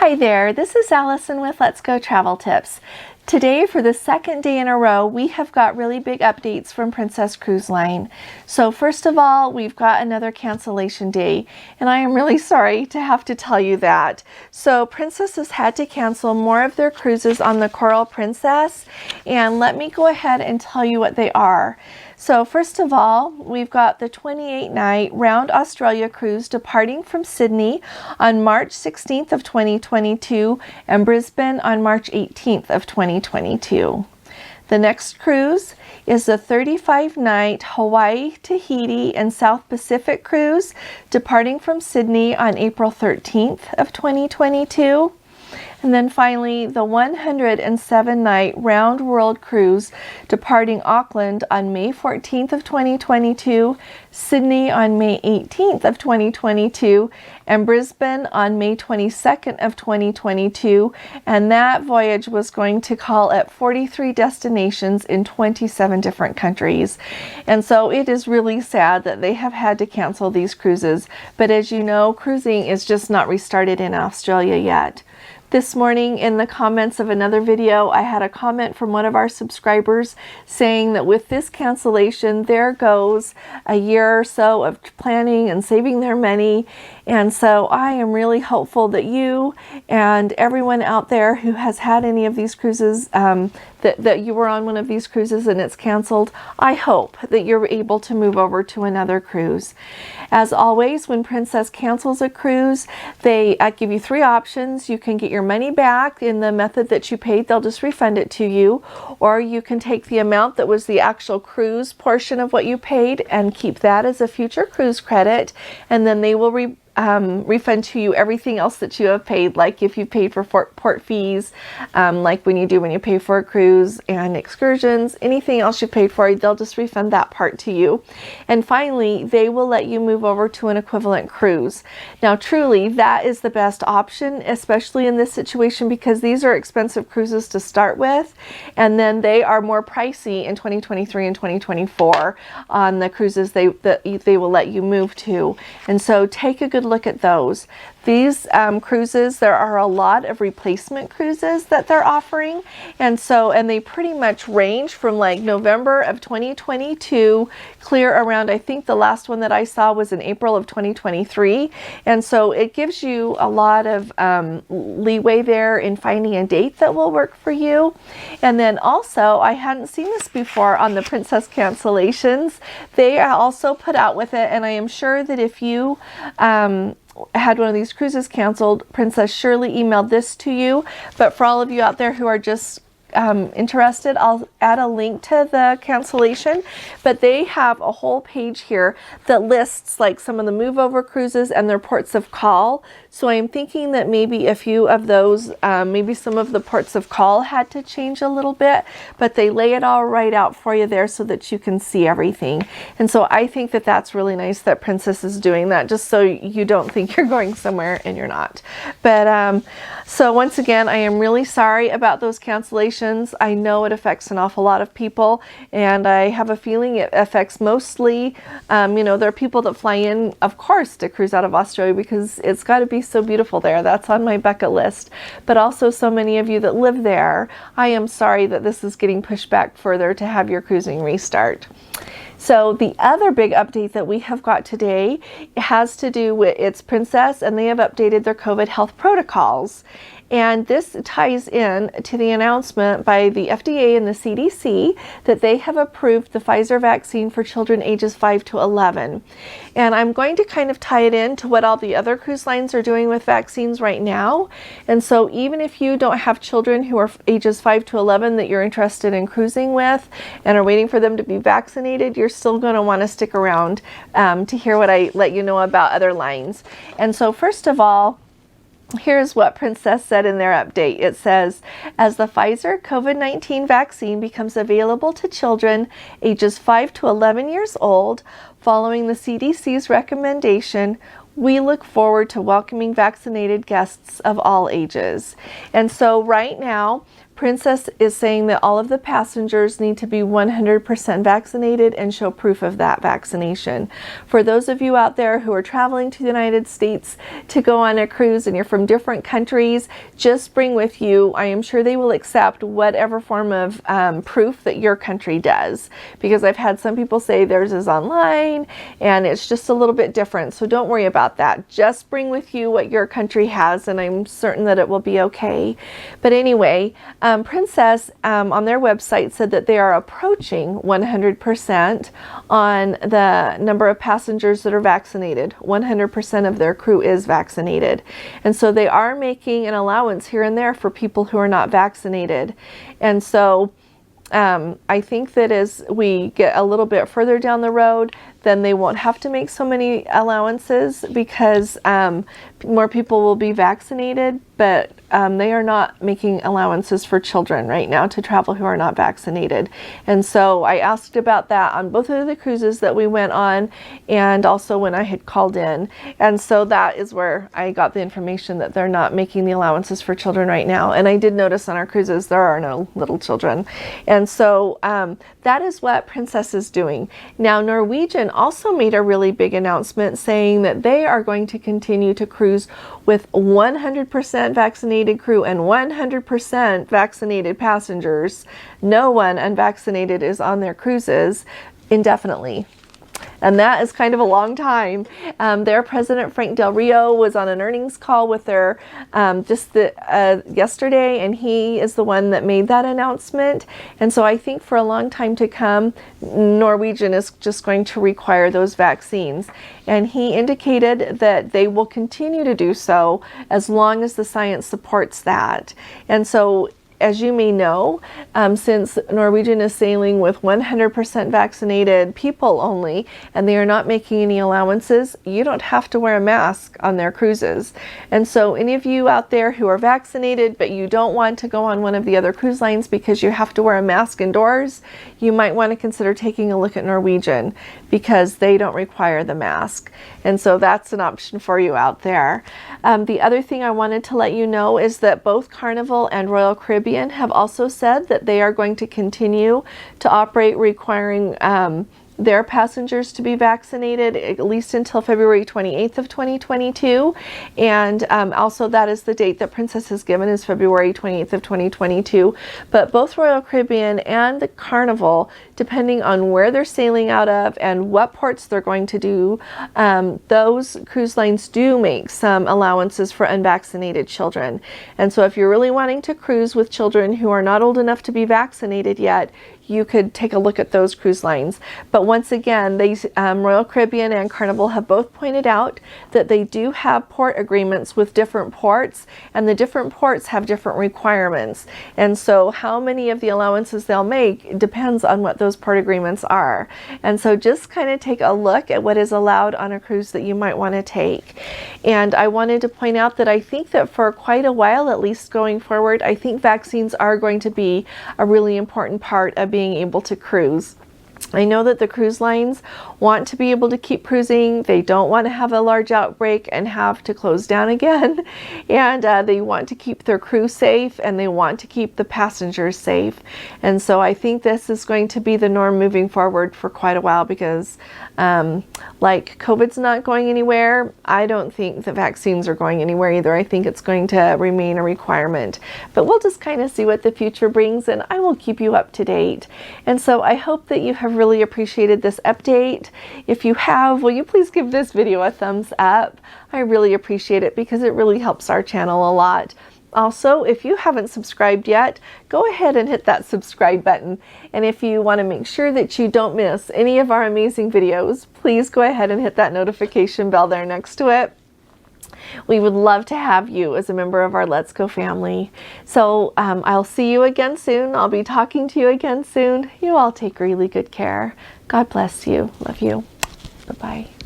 Hi there, this is Allison with Let's Go Travel Tips. Today, for the second day in a row, we have got really big updates from Princess Cruise Line. So first of all, we've got another cancellation day, and I am really sorry to have to tell you that. So Princess has had to cancel more of their cruises on the Coral Princess, and let me go ahead and tell you what they are. So first of all, we've got the 28-night Round Australia cruise departing from Sydney on March 16th of 2022 and Brisbane on March 18th of 2022. The next cruise is the 35-night Hawaii, Tahiti, and South Pacific cruise departing from Sydney on April 13th of 2022. And then finally, the 107-night Round World Cruise departing Auckland on May 14th of 2022, Sydney on May 18th of 2022, and Brisbane on May 22nd of 2022. And that voyage was going to call at 43 destinations in 27 different countries. And so it is really sad that they have had to cancel these cruises. But as you know, cruising is just not restarted in Australia yet. This morning in the comments of another video, I had a comment from one of our subscribers saying that with this cancellation, there goes a year or so of planning and saving their money. And so I am really hopeful that you and everyone out there who has had any of these cruises, that you were on one of these cruises and it's canceled, I hope that you're able to move over to another cruise. As always, when Princess cancels a cruise, they give you three options. You can get your money back in the method that you paid, they'll just refund it to you, or you can take the amount that was the actual cruise portion of what you paid and keep that as a future cruise credit, and then they will refund to you everything else that you have paid, like if you paid for port fees, like when you pay for a cruise and excursions, anything else you paid for, they'll just refund that part to you. And finally, they will let you move over to an equivalent cruise. Now truly, that is the best option, especially in this situation, because these are expensive cruises to start with, and then they are more pricey in 2023 and 2024 on the cruises that they will let you move to. And so take a good look at those. These cruises, there are a lot of replacement cruises that they're offering, and they pretty much range from like November of 2022 clear around, I think the last one that I saw was in April of 2023, and so it gives you a lot of leeway there in finding a date that will work for you. And then also, I hadn't seen this before on the Princess cancellations, they also put out with it, and I am sure that if you had one of these cruises canceled, Princess surely emailed this to you. But for all of you out there who are just interested, I'll add a link to the cancellation, but they have a whole page here that lists like some of the move over cruises and their ports of call. So I'm thinking that maybe a few of those, maybe some of the ports of call had to change a little bit, but they lay it all right out for you there so that you can see everything. And so I think that that's really nice that Princess is doing that, just so you don't think you're going somewhere and you're not. But so once again, I am really sorry about those cancellations. I know it affects an awful lot of people, and I have a feeling it affects mostly, there are people that fly in, of course, to cruise out of Australia because it's got to be so beautiful there. That's on my bucket list. But also so many of you that live there, I am sorry that this is getting pushed back further to have your cruising restart. So the other big update that we have got today has to do with It's Princess, and they have updated their COVID health protocols. And this ties in to the announcement by the FDA and the CDC that they have approved the Pfizer vaccine for children ages 5 to 11. And I'm going to kind of tie it in to what all the other cruise lines are doing with vaccines right now. And so even if you don't have children who are ages 5 to 11 that you're interested in cruising with and are waiting for them to be vaccinated, you're still going to want to stick around to hear what I let you know about other lines. And so first of all, here's what Princess said in their update. It says, as the Pfizer COVID-19 vaccine becomes available to children ages 5 to 11 years old, following the CDC's recommendation, we look forward to welcoming vaccinated guests of all ages. And so right now, Princess is saying that all of the passengers need to be 100% vaccinated and show proof of that vaccination. For those of you out there who are traveling to the United States to go on a cruise and you're from different countries, just bring with you, I am sure they will accept whatever form of proof that your country does, because I've had some people say theirs is online and it's just a little bit different. So don't worry about that. Just bring with you what your country has, and I'm certain that it will be okay. But anyway, Princess on their website said that they are approaching 100% on the number of passengers that are vaccinated. 100% of their crew is vaccinated. And so they are making an allowance here and there for people who are not vaccinated. And so I think that as we get a little bit further down the road, then they won't have to make so many allowances, because more people will be vaccinated, but they are not making allowances for children right now to travel who are not vaccinated. And so I asked about that on both of the cruises that we went on, and also when I had called in. And so that is where I got the information that they're not making the allowances for children right now. And I did notice on our cruises there are no little children. And so that is what Princess is doing. Now, Norwegian also made a really big announcement saying that they are going to continue to cruise with 100% vaccinated crew and 100% vaccinated passengers. No one unvaccinated is on their cruises indefinitely. And that is kind of a long time. Their president, Frank Del Rio, was on an earnings call with their yesterday, and he is the one that made that announcement. And so I think for a long time to come, Norwegian is just going to require those vaccines. And he indicated that they will continue to do so as long as the science supports that. And so, as you may know, since Norwegian is sailing with 100% vaccinated people only, and they are not making any allowances, you don't have to wear a mask on their cruises. And so any of you out there who are vaccinated, but you don't want to go on one of the other cruise lines because you have to wear a mask indoors, you might want to consider taking a look at Norwegian, because they don't require the mask. And so that's an option for you out there. The other thing I wanted to let you know is that both Carnival and Royal Caribbean have also said that they are going to continue to operate requiring their passengers to be vaccinated at least until February 28th of 2022. And also that is the date that Princess has given, is February 28th of 2022. But both Royal Caribbean and the Carnival, depending on where they're sailing out of and what ports they're going to do, those cruise lines do make some allowances for unvaccinated children. And so if you're really wanting to cruise with children who are not old enough to be vaccinated yet, you could take a look at those cruise lines. But once again, these Royal Caribbean and Carnival have both pointed out that they do have port agreements with different ports, and the different ports have different requirements. And so how many of the allowances they'll make depends on what those port agreements are. And so just kind of take a look at what is allowed on a cruise that you might want to take. And I wanted to point out that I think that for quite a while, at least going forward, I think vaccines are going to be a really important part of being able to cruise. I know that the cruise lines want to be able to keep cruising. They don't want to have a large outbreak and have to close down again. And they want to keep their crew safe, and they want to keep the passengers safe. And so I think this is going to be the norm moving forward for quite a while, because like COVID's not going anywhere, I don't think the vaccines are going anywhere either. I think it's going to remain a requirement. But we'll just kind of see what the future brings, and I will keep you up to date. And so I hope that you have really appreciated this update. If you have, will you please give this video a thumbs up? I really appreciate it, because it really helps our channel a lot. Also, if you haven't subscribed yet, go ahead and hit that subscribe button. And if you want to make sure that you don't miss any of our amazing videos, please go ahead and hit that notification bell there next to it. We would love to have you as a member of our Let's Go family. So I'll see you again soon. I'll be talking to you again soon. You all take really good care. God bless you. Love you. Bye-bye.